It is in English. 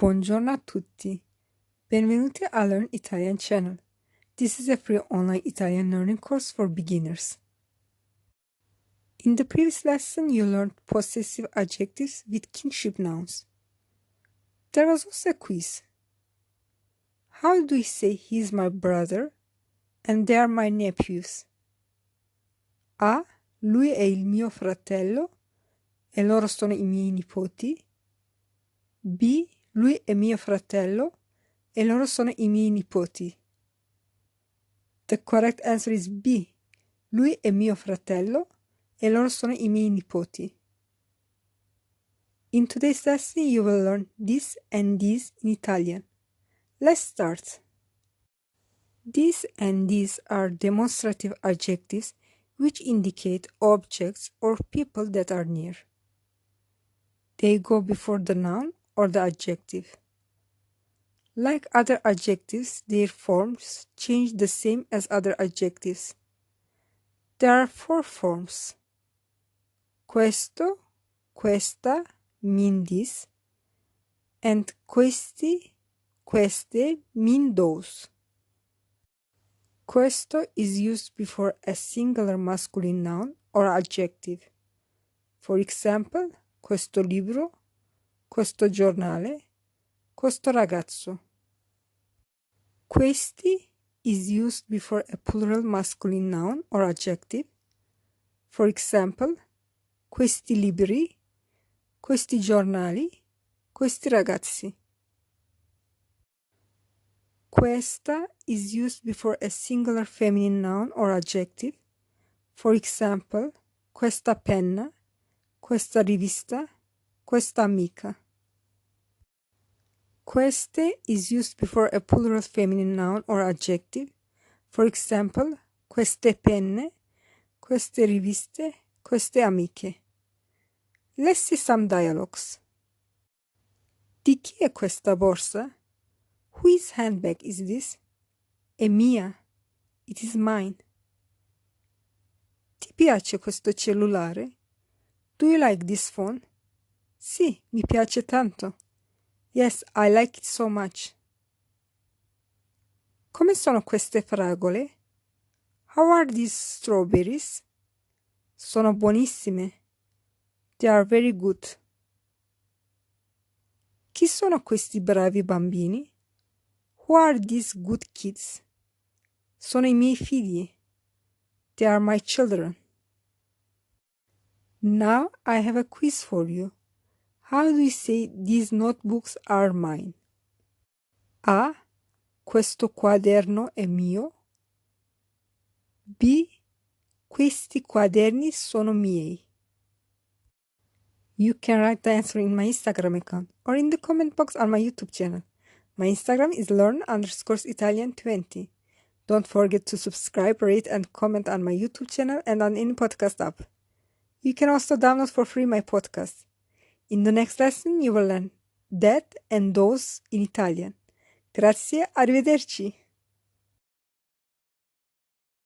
Buongiorno a tutti. Benvenuti a Learn Italian channel. This is a free online Italian learning course for beginners. In the previous lesson, you learned possessive adjectives with kinship nouns. There was also a quiz. How do we say he's my brother and they are my nephews? A. Lui è il mio fratello e loro sono i miei nipoti. B. Lui è mio fratello e loro sono i miei nipoti. The correct answer is B. Lui è mio fratello e loro sono i miei nipoti. In today's lesson you will learn this and these in Italian. Let's start. This and these are demonstrative adjectives which indicate objects or people that are near. They go before the noun or the adjective. Like other adjectives, their forms change the same as other adjectives. There are 4 forms. Questo, questa mean this, and questi, queste mean those. Questo is used before a singular masculine noun or adjective. For example, questo libro, questo giornale, questo ragazzo. Questi is used before a plural masculine noun or adjective. For example, questi libri, questi giornali, questi ragazzi. Questa is used before a singular feminine noun or adjective. For example, questa penna, questa rivista, questa amica. Queste is used before a plural feminine noun or adjective. For example, queste penne, queste riviste, queste amiche. Let's see some dialogues. Di chi è questa borsa? Whose handbag is this? È mia. It is mine. Ti piace questo cellulare? Do you like this phone? Sì, mi piace tanto. Yes, I like it so much. Come sono queste fragole? How are these strawberries? Sono buonissime. They are very good. Chi sono questi bravi bambini? Who are these good kids? Sono i miei figli. They are my children. Now I have a quiz for you. How do you say these notebooks are mine? A. Questo quaderno è mio. B. Questi quaderni sono miei. You can write the answer in my Instagram account or in the comment box on my YouTube channel. My Instagram is learn_Italian20. Don't forget to subscribe, rate, and comment on my YouTube channel and on any podcast app. You can also download for free my podcast. In the next lesson, you will learn that and those in Italian. Grazie, arrivederci!